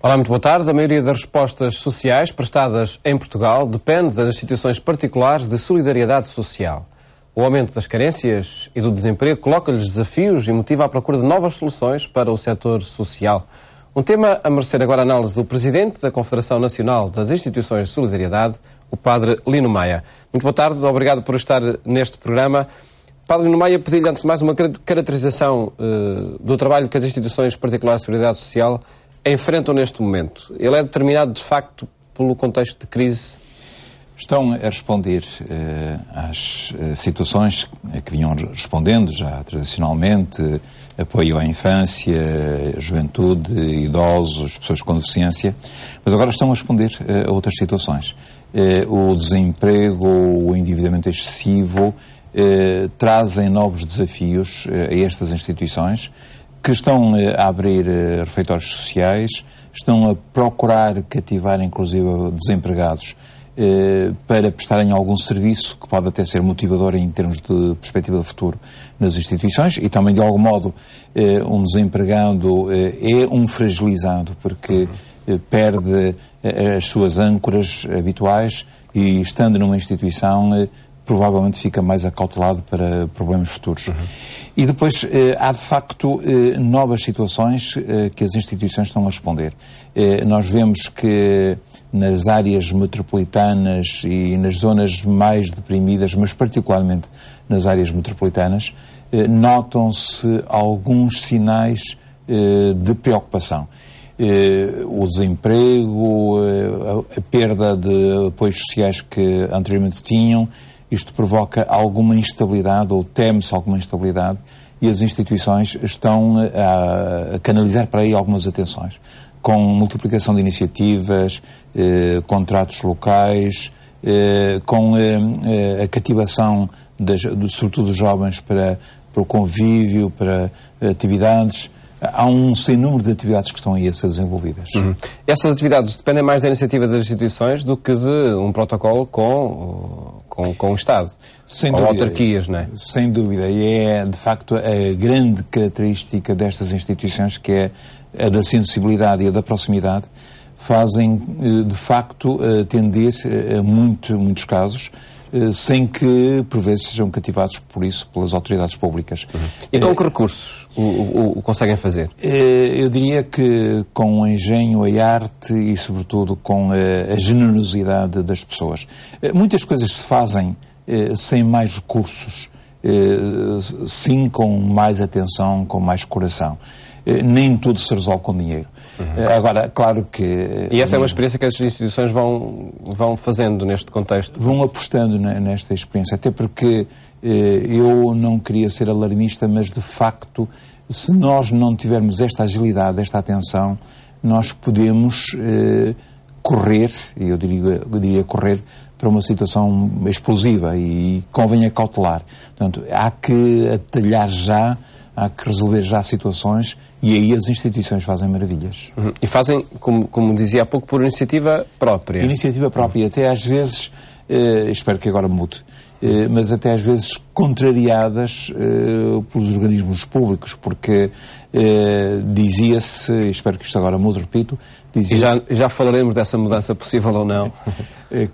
Olá, muito boa tarde. A maioria das respostas sociais prestadas em Portugal depende das instituições particulares de solidariedade social. O aumento das carências e do desemprego coloca-lhes desafios e motiva a procura de novas soluções para o setor social. Um tema a merecer agora a análise do Presidente da Confederação Nacional das Instituições de Solidariedade, o Padre Lino Maia. Muito boa tarde, obrigado por estar neste programa. Padre Lino Maia, pedi-lhe antes de mais uma caracterização do trabalho que as instituições particulares de solidariedade social enfrentam neste momento. Ele é determinado, de facto, pelo contexto de crise? Estão a responder às situações que vinham respondendo já tradicionalmente, apoio à infância, juventude, idosos, pessoas com deficiência, mas agora estão a responder a outras situações. O desemprego, o endividamento excessivo trazem novos desafios a estas instituições, que estão a abrir refeitórios sociais, estão a procurar cativar inclusive desempregados para prestarem algum serviço que pode até ser motivador em termos de perspectiva de futuro nas instituições, e também de algum modo um desempregado é um fragilizado porque perde as suas âncoras habituais e, estando numa instituição, provavelmente fica mais acautelado para problemas futuros. E depois há de facto novas situações que as instituições estão a responder. Nós vemos que nas áreas metropolitanas e nas zonas mais deprimidas, mas particularmente nas áreas metropolitanas, notam-se alguns sinais de preocupação. O desemprego, a perda de apoios sociais que anteriormente tinham. Isto provoca alguma instabilidade, ou teme-se alguma instabilidade, e as instituições estão a canalizar para aí algumas atenções, com multiplicação de iniciativas, contratos locais, com a cativação, sobretudo dos jovens, para o convívio, para atividades. Há um sem número de atividades que estão aí a ser desenvolvidas. Essas atividades dependem mais da iniciativa das instituições do que de um protocolo com o Estado, sem ou dúvida, autarquias, não é? Sem dúvida, e é de facto a grande característica destas instituições, que é a da sensibilidade e a da proximidade, fazem de facto tender a muitos casos, sem que, por vezes, sejam cativados por isso pelas autoridades públicas. E com que recursos o conseguem fazer? Eu diria que com o engenho, a arte e, sobretudo, com a generosidade das pessoas. Muitas coisas se fazem sem mais recursos, sim com mais atenção, com mais coração. Nem tudo se resolve com dinheiro. Agora, claro que... E essa é uma experiência que as instituições vão fazendo neste contexto? Vão apostando nesta experiência, até porque eu não queria ser alarmista, mas de facto, se nós não tivermos esta agilidade, esta atenção, nós podemos correr, e eu diria correr, para uma situação explosiva, e convém acautelar. Portanto, há que atalhar já, há que resolver já situações, e aí as instituições fazem maravilhas. E fazem, como dizia há pouco, por iniciativa própria. Iniciativa própria, até às vezes, espero que agora mude, mas até às vezes contrariadas pelos organismos públicos, porque dizia-se, espero que isto agora mude, repito, dizia-se... E já falaremos dessa mudança possível ou não.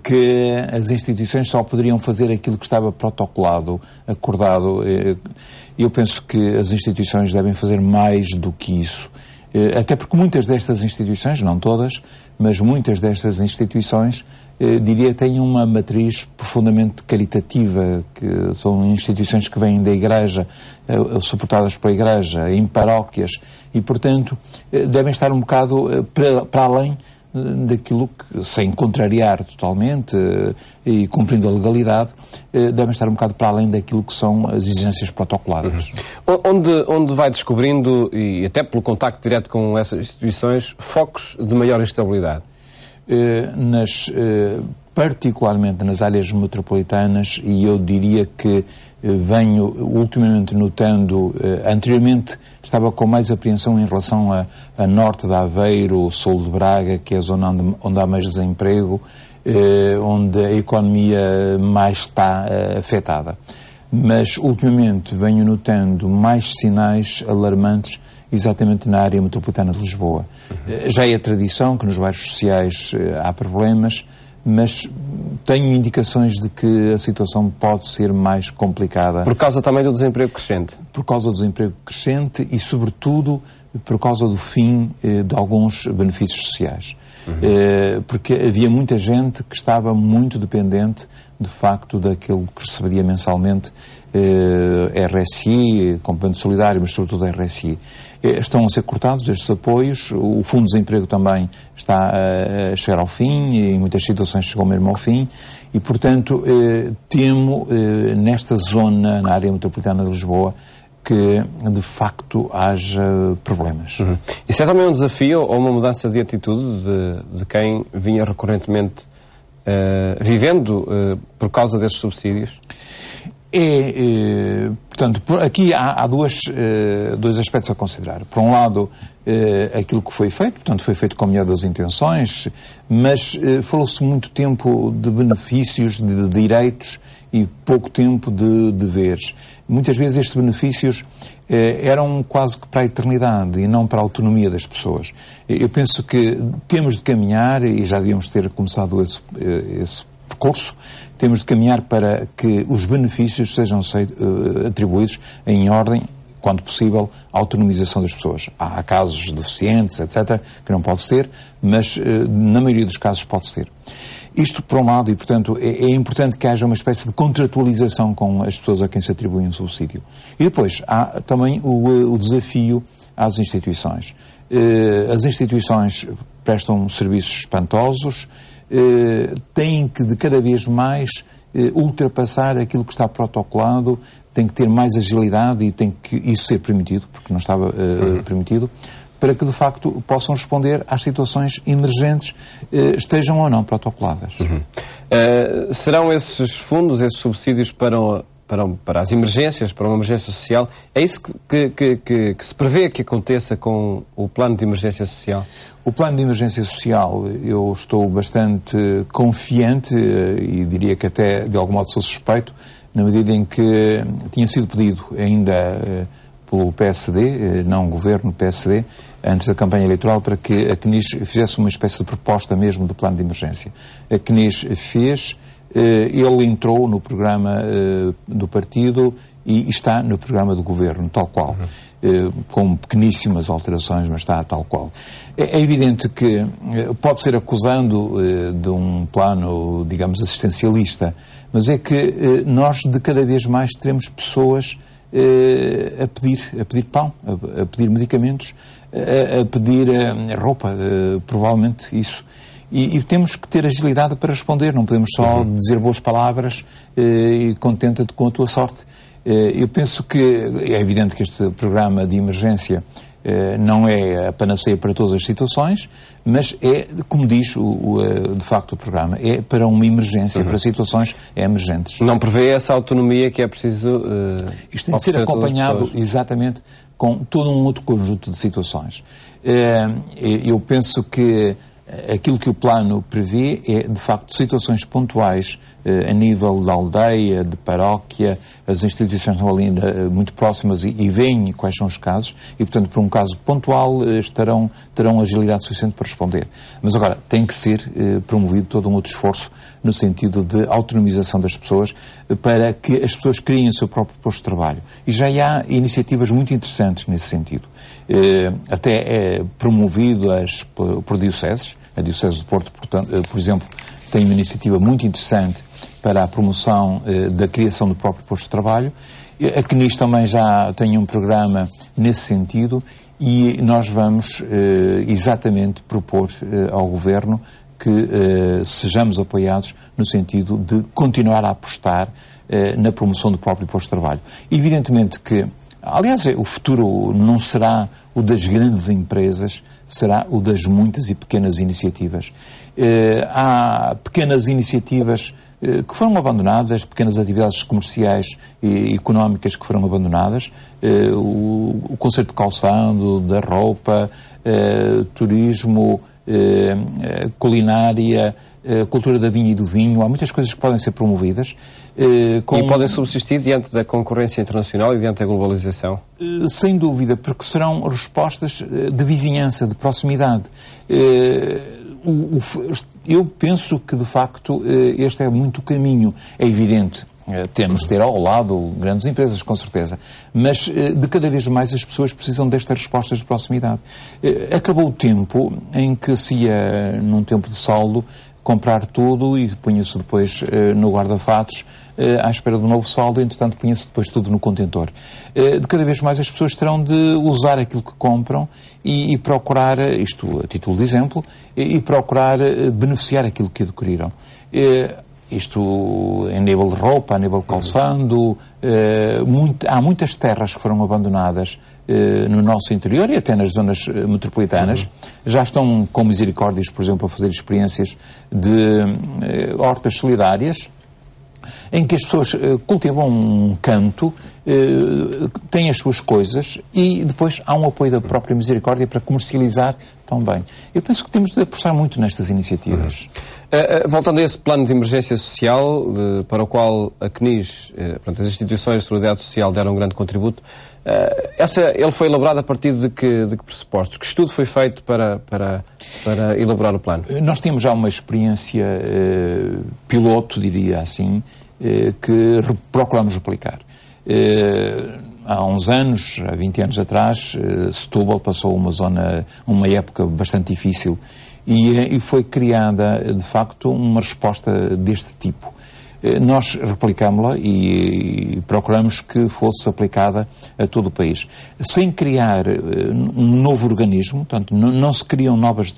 Que as instituições só poderiam fazer aquilo que estava protocolado, acordado. Eu penso que as instituições devem fazer mais do que isso. Até porque muitas destas instituições, não todas, mas muitas destas instituições, diria, têm uma matriz profundamente caritativa, que são instituições que vêm da Igreja, suportadas pela Igreja, em paróquias, e, portanto, devem estar um bocado para além daquilo que, sem contrariar totalmente e cumprindo a legalidade, devem estar um bocado para além daquilo que são as exigências protocoladas. Onde vai descobrindo, e até pelo contacto direto com essas instituições, focos de maior instabilidade? Particularmente nas áreas metropolitanas, e eu diria que venho ultimamente notando, anteriormente estava com mais apreensão em relação a norte de Aveiro, sul de Braga, que é a zona onde há mais desemprego, onde a economia mais está afetada. Mas ultimamente venho notando mais sinais alarmantes exatamente na área metropolitana de Lisboa. Já é tradição que nos bairros sociais há problemas, mas tenho indicações de que a situação pode ser mais complicada. Por causa também do desemprego crescente? Por causa do desemprego crescente e, sobretudo, por causa do fim de alguns benefícios sociais. Porque havia muita gente que estava muito dependente, de facto, daquilo que receberia mensalmente RSI, complemento solidário, mas sobretudo RSI. Estão a ser cortados estes apoios, o Fundo de Desemprego também está a chegar ao fim, e em muitas situações chegou mesmo ao fim, e, portanto, temo, nesta zona, na área metropolitana de Lisboa, que, de facto, haja problemas. Isso é também um desafio ou uma mudança de atitude de quem vinha recorrentemente vivendo por causa desses subsídios? Portanto, aqui há dois aspectos a considerar. Por um lado, aquilo que foi feito, portanto, foi feito com a melhor das intenções, mas falou-se muito tempo de benefícios, de direitos e pouco tempo de deveres. Muitas vezes estes benefícios eram quase que para a eternidade e não para a autonomia das pessoas. Eu penso que temos de caminhar, e já devíamos ter começado esse percurso, temos de caminhar para que os benefícios sejam atribuídos em ordem, quando possível, à autonomização das pessoas. Há casos deficientes, etc., que não pode ser, mas na maioria dos casos pode ser. Isto, por um lado, e, portanto, é importante que haja uma espécie de contratualização com as pessoas a quem se atribui um subsídio. E depois, há também o desafio às instituições. As instituições prestam serviços espantosos, têm que, de cada vez mais, ultrapassar aquilo que está protocolado, tem que ter mais agilidade e tem que isso ser permitido, porque não estava permitido, para que, de facto, possam responder às situações emergentes, estejam ou não protocoladas. Serão esses fundos, esses subsídios para as emergências, para uma emergência social, é isso que se prevê que aconteça com o plano de emergência social? O plano de emergência social, eu estou bastante confiante e diria que até, de algum modo, sou suspeito, na medida em que tinha sido pedido ainda pelo PSD, não o governo, PSD, antes da campanha eleitoral, para que a CNIS fizesse uma espécie de proposta mesmo do plano de emergência. A CNIS fez, ele entrou no programa do partido e está no programa do governo, tal qual. Com pequeníssimas alterações, mas está tal qual. É evidente que pode ser acusando de um plano, digamos, assistencialista, mas é que nós de cada vez mais teremos pessoas a pedir pão, a pedir medicamentos, a pedir roupa, provavelmente isso. E temos que ter agilidade para responder, não podemos só dizer boas palavras e contenta-te com a tua sorte. Eu penso que é evidente que este programa de emergência não é a panaceia para todas as situações, mas é, como diz de facto o programa, é para uma emergência, para situações emergentes. Não prevê essa autonomia que é preciso... Isto tem de ser acompanhado exatamente com todo um outro conjunto de situações. Eu penso que aquilo que o plano prevê é, de facto, situações pontuais a nível da aldeia, de paróquia, as instituições estão ali ainda muito próximas e veem quais são os casos e, portanto, por um caso pontual terão agilidade suficiente para responder. Mas agora, tem que ser promovido todo um outro esforço no sentido de autonomização das pessoas para que as pessoas criem o seu próprio posto de trabalho. E já há iniciativas muito interessantes nesse sentido. Até é promovido por dioceses. A Diocese de Porto, portanto, por exemplo, tem uma iniciativa muito interessante para a promoção da criação do próprio posto de trabalho. A CNIS também já tem um programa nesse sentido e nós vamos exatamente propor ao Governo que sejamos apoiados no sentido de continuar a apostar na promoção do próprio posto de trabalho. Evidentemente que, aliás, o futuro não será o das grandes empresas, será o das muitas e pequenas iniciativas. Há pequenas iniciativas que foram abandonadas, pequenas atividades comerciais e económicas que foram abandonadas, o concerto de calçado, da roupa, turismo, culinária, a cultura da vinha e do vinho, há muitas coisas que podem ser promovidas. E podem subsistir diante da concorrência internacional e diante da globalização? Sem dúvida, porque serão respostas de vizinhança, de proximidade. Eu penso que, de facto, este é muito o caminho. É evidente, temos de ter ao lado grandes empresas, com certeza, mas de cada vez mais as pessoas precisam destas respostas de proximidade. Acabou o tempo em que se ia, num tempo de saldo, comprar tudo e punha-se depois no guarda-fatos à espera do novo saldo, e, entretanto, punha-se depois tudo no contentor. De cada vez mais as pessoas terão de usar aquilo que compram e procurar, isto a título de exemplo, e procurar beneficiar aquilo que adquiriram. Isto em nível de roupa, a nível de calçado, há muitas terras que foram abandonadas no nosso interior e até nas zonas metropolitanas. Já estão com misericórdias, por exemplo, a fazer experiências de hortas solidárias, em que as pessoas cultivam um canto, têm as suas coisas e depois há um apoio da própria misericórdia para comercializar também. Eu penso que temos de apostar muito nestas iniciativas. Voltando a esse plano de emergência social, para o qual a CNIS, as instituições de solidariedade social deram um grande contributo, ele foi elaborado a partir de que pressupostos? Que estudo foi feito para elaborar o plano? Nós temos já uma experiência piloto, diria assim, que procuramos replicar. Há uns anos, há 20 anos atrás, Setúbal passou uma época bastante difícil e foi criada, de facto, uma resposta deste tipo. Nós replicámos-la e procuramos que fosse aplicada a todo o país. Sem criar um novo organismo, portanto, não se criam novas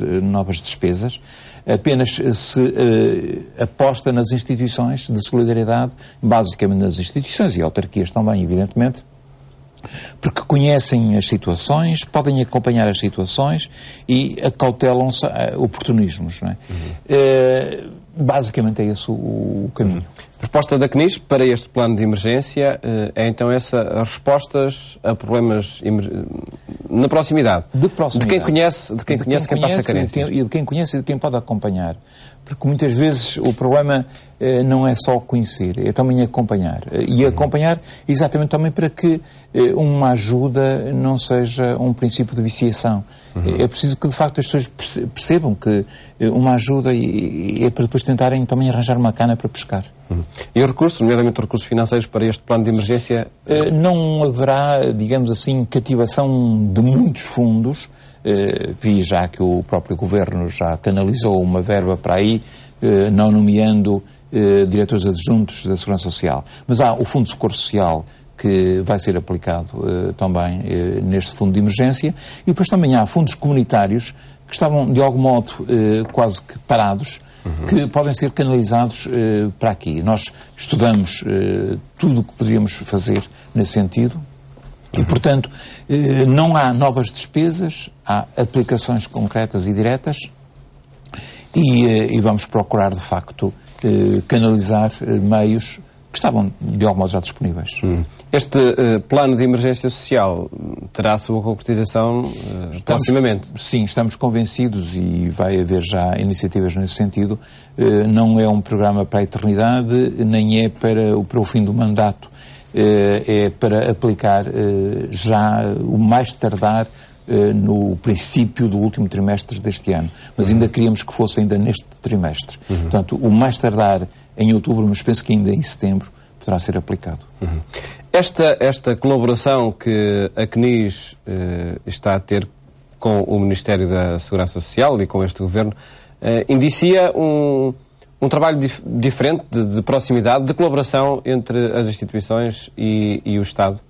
despesas, apenas se aposta nas instituições de solidariedade, basicamente nas instituições e autarquias também, evidentemente, porque conhecem as situações, podem acompanhar as situações e acautelam-se oportunismos, não é? Basicamente é esse o caminho. A proposta da CNIS para este plano de emergência é então as respostas a problemas na proximidade. De quem conhece, quem passa carências. E de quem conhece e de quem pode acompanhar. Porque muitas vezes o problema não é só conhecer, é também acompanhar. E acompanhar exatamente também para que uma ajuda não seja um princípio de viciação. É preciso que, de facto, as pessoas percebam que uma ajuda é para depois tentarem também arranjar uma cana para pescar. E os recursos, nomeadamente os recursos financeiros para este plano de emergência? Não haverá, digamos assim, cativação de muitos fundos. Vi já que o próprio Governo já canalizou uma verba para aí, não nomeando diretores adjuntos da Segurança Social. Mas há o Fundo de Socorro Social, que vai ser aplicado também neste fundo de emergência, e depois também há fundos comunitários que estavam, de algum modo, quase que parados, que podem ser canalizados para aqui. Nós estudamos tudo o que poderíamos fazer nesse sentido e, portanto, não há novas despesas, há aplicações concretas e diretas e vamos procurar, de facto, canalizar meios que estavam, de algum modo, já disponíveis. Este plano de emergência social terá a sua concretização proximamente? Sim, estamos convencidos e vai haver já iniciativas nesse sentido. Não é um programa para a eternidade, nem é para o fim do mandato. É para aplicar já o mais tardar no princípio do último trimestre deste ano. Mas ainda queríamos que fosse ainda neste trimestre. Portanto, o mais tardar em outubro, mas penso que ainda em setembro poderá ser aplicado. Esta colaboração que a CNIS está a ter com o Ministério da Segurança Social e com este Governo indicia um trabalho diferente de proximidade, de colaboração entre as instituições e o Estado?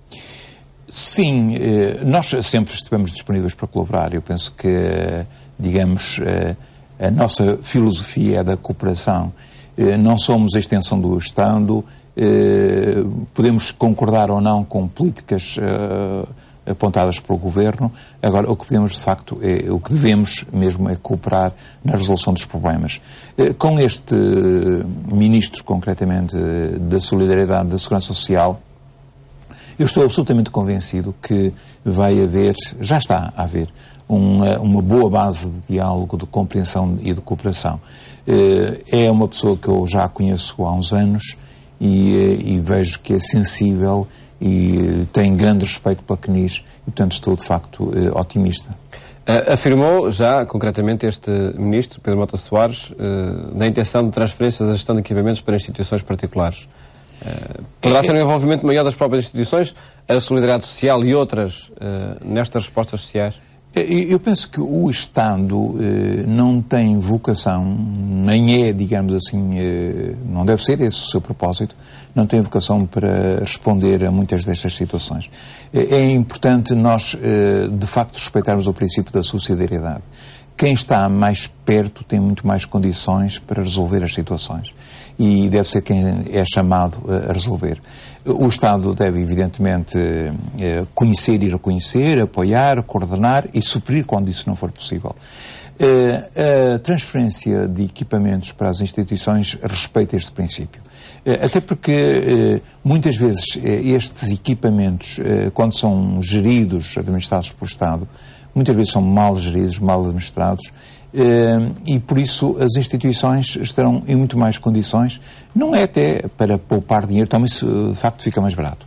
Sim, nós sempre estivemos disponíveis para colaborar. Eu penso que, digamos, a nossa filosofia é da cooperação. Não somos a extensão do Estado, podemos concordar ou não com políticas apontadas pelo Governo. Agora, o que podemos, de facto, o que devemos mesmo é cooperar na resolução dos problemas. Com este Ministro, concretamente, da Solidariedade, da Segurança Social, Eu estou absolutamente convencido que vai haver, já está a haver, uma boa base de diálogo, de compreensão e de cooperação. É uma pessoa que eu já conheço há uns anos e vejo que é sensível e tem grande respeito pela CNIS e, portanto, estou, de facto, otimista. Afirmou já, concretamente, este Ministro, Pedro Mota Soares, da intenção de transferência da gestão de equipamentos para instituições particulares. Poderá ser um envolvimento maior das próprias instituições, a solidariedade social e outras nestas respostas sociais? Eu penso que o Estado não tem vocação, nem é, digamos assim, não deve ser esse o seu propósito, não tem vocação para responder a muitas destas situações. É importante nós, de facto, respeitarmos o princípio da subsidiariedade. Quem está mais perto tem muito mais condições para resolver as situações e deve ser quem é chamado a resolver. O Estado deve, evidentemente, conhecer e reconhecer, apoiar, coordenar e suprir quando isso não for possível. A transferência de equipamentos para as instituições respeita este princípio. Até porque, muitas vezes, estes equipamentos, quando são geridos, administrados pelo Estado, muitas vezes são mal geridos, mal administrados, e por isso as instituições estarão em muito mais condições, não é até para poupar dinheiro, também isso de facto fica mais barato,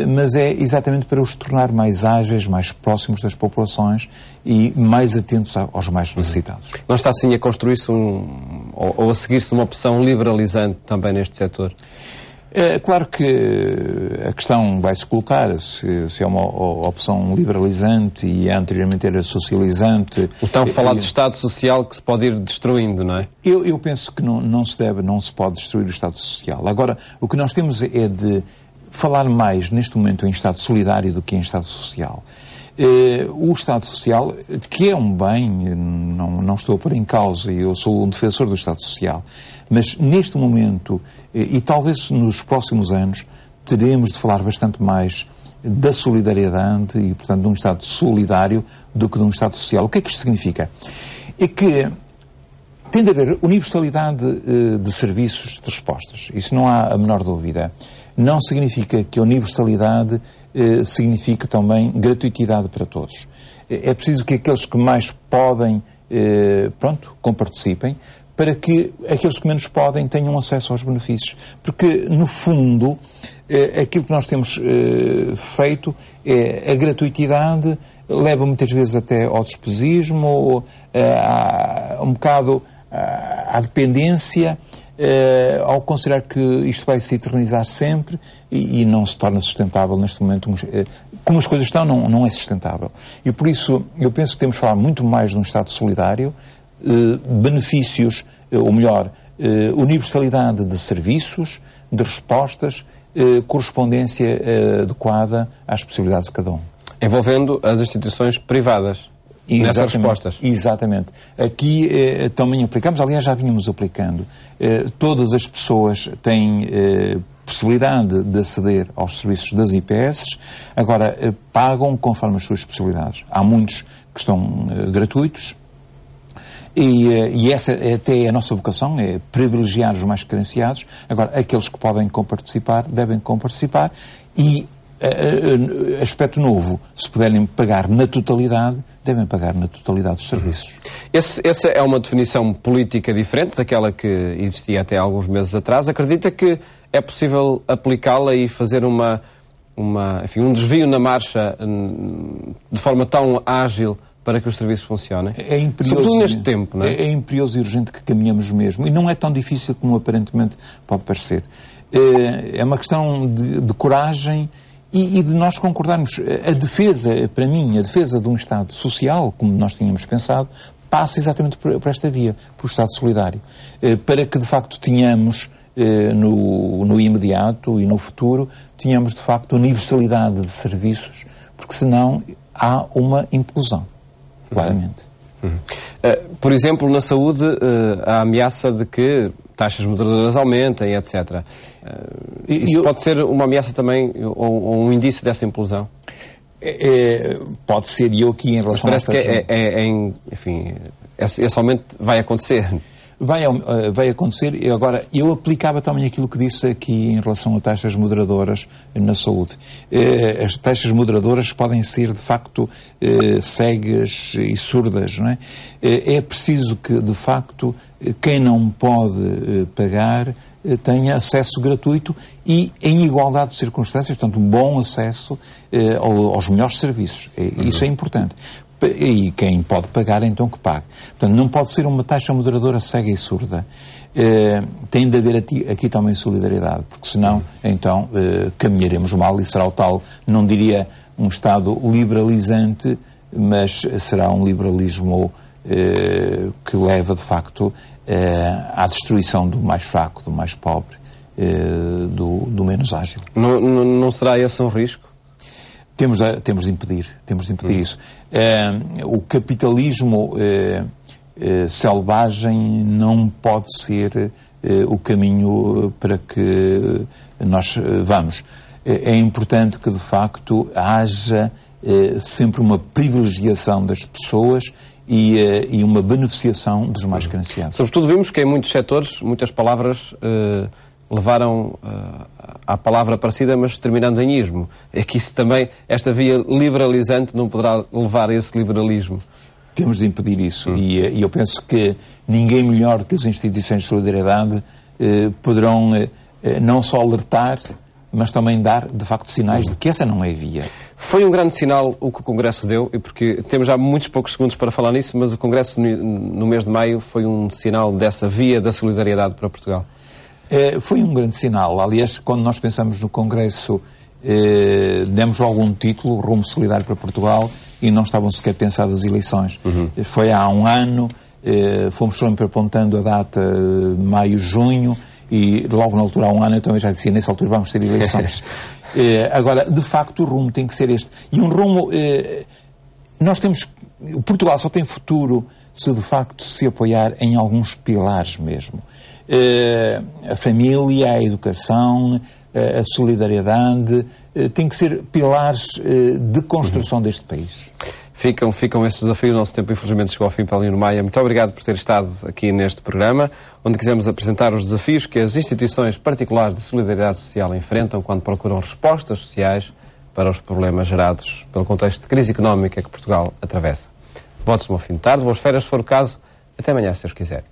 mas é exatamente para os tornar mais ágeis, mais próximos das populações e mais atentos aos mais necessitados. Não está assim a construir-se ou a seguir-se uma opção liberalizante também neste setor? É claro que a questão vai-se colocar se é uma opção liberalizante e anteriormente era socializante. O tão falado de Estado Social que se pode ir destruindo, não é? Eu penso que não se pode destruir o Estado Social. Agora, o que nós temos é de falar mais neste momento em Estado solidário do que em Estado Social. O Estado Social, que é um bem, não estou a pôr em causa, eu sou um defensor do Estado Social, mas neste momento, e talvez nos próximos anos, teremos de falar bastante mais da solidariedade e, portanto, de um Estado solidário do que de um Estado social. O que é que isto significa? É que tem de haver universalidade de serviços, de respostas. Isso não há a menor dúvida. Não significa que a universalidade significa também gratuitidade para todos. É preciso que aqueles que mais podem, comparticipem, para que aqueles que menos podem tenham acesso aos benefícios. Porque, no fundo, aquilo que nós temos feito é a gratuitidade, leva muitas vezes até ao despesismo, um bocado à dependência, ao considerar que isto vai se eternizar sempre e não se torna sustentável neste momento. Como as coisas estão, não é sustentável. E por isso, eu penso que temos de falar muito mais de um Estado solidário, benefícios, ou melhor, universalidade de serviços, de respostas, correspondência adequada às possibilidades de cada um. Envolvendo as instituições privadas nessas respostas. Exatamente. Aqui também aplicamos, aliás já vínhamos aplicando, todas as pessoas têm possibilidade de aceder aos serviços das IPS, agora pagam conforme as suas possibilidades. Há muitos que estão gratuitos, e essa até é a nossa vocação, é privilegiar os mais carenciados. Agora, aqueles que podem comparticipar, devem comparticipar e, aspecto novo, se puderem pagar na totalidade, devem pagar na totalidade dos serviços. Essa é uma definição política diferente daquela que existia até alguns meses atrás. Acredita que é possível aplicá-la e fazer um desvio na marcha de forma tão ágil para que os serviços funcionem? É imperioso, sobretudo neste tempo, não é? É imperioso e urgente que caminhamos mesmo. E não é tão difícil como aparentemente pode parecer. É uma questão de coragem e de nós concordarmos. A defesa, para mim, a defesa de um Estado social, como nós tínhamos pensado, passa exatamente por esta via, por Estado solidário. Para que, de facto, tenhamos, no imediato e no futuro, tenhamos, de facto, universalidade de serviços, porque senão há uma implosão. Claramente. Por exemplo, na saúde, há a ameaça de que taxas moderadoras aumentem, etc. Isso pode ser uma ameaça também, ou um indício dessa implosão? Pode ser, e eu aqui em relação a... Mas parece que esse aumento vai acontecer. vai acontecer. E agora, eu aplicava também aquilo que disse aqui em relação a taxas moderadoras na saúde. As taxas moderadoras podem ser, de facto, cegas e surdas, não é? É preciso que, de facto, quem não pode pagar tenha acesso gratuito e em igualdade de circunstâncias, portanto, um bom acesso aos melhores serviços. Isso é importante. E quem pode pagar, então, que pague. Portanto, não pode ser uma taxa moderadora cega e surda. Tem de haver aqui também solidariedade, porque senão, então, caminharemos mal e será o tal, não diria um Estado liberalizante, mas será um liberalismo que leva, de facto, à destruição do mais fraco, do mais pobre, do menos ágil. Não será esse um risco? Temos de impedir isso. O capitalismo selvagem não pode ser o caminho para que nós vamos. É importante que, de facto, haja sempre uma privilegiação das pessoas e uma beneficiação dos mais carenciados. Sobretudo vimos que em muitos setores, muitas palavras levaram à palavra parecida, mas terminando em ismo. É que isso também, esta via liberalizante não poderá levar a esse liberalismo. Temos de impedir isso e eu penso que ninguém melhor que as instituições de solidariedade poderão não só alertar, mas também dar, de facto, sinais de que essa não é a via. Foi um grande sinal o que o Congresso deu, e porque temos já muitos poucos segundos para falar nisso, mas o Congresso no mês de maio foi um sinal dessa via da solidariedade para Portugal. Foi um grande sinal. Aliás, quando nós pensamos no Congresso, demos algum título, Rumo Solidário para Portugal, e não estavam sequer pensadas eleições. Foi há um ano, fomos sempre apontando a data maio, junho, e logo na altura, há um ano, eu também já dizia, nessa altura vamos ter eleições. Agora, de facto, o rumo tem que ser este. E um rumo... Portugal só tem futuro se, de facto, se apoiar em alguns pilares mesmo. A família, a educação, a solidariedade, tem que ser pilares de construção deste país. Ficam esses desafios. O nosso tempo, infelizmente, chegou ao fim. Paulino Maia, muito obrigado por ter estado aqui neste programa, onde quisemos apresentar os desafios que as instituições particulares de solidariedade social enfrentam quando procuram respostas sociais para os problemas gerados pelo contexto de crise económica que Portugal atravessa. Votos-me ao fim de tarde, boas férias, se for o caso. Até amanhã, se Deus quiser.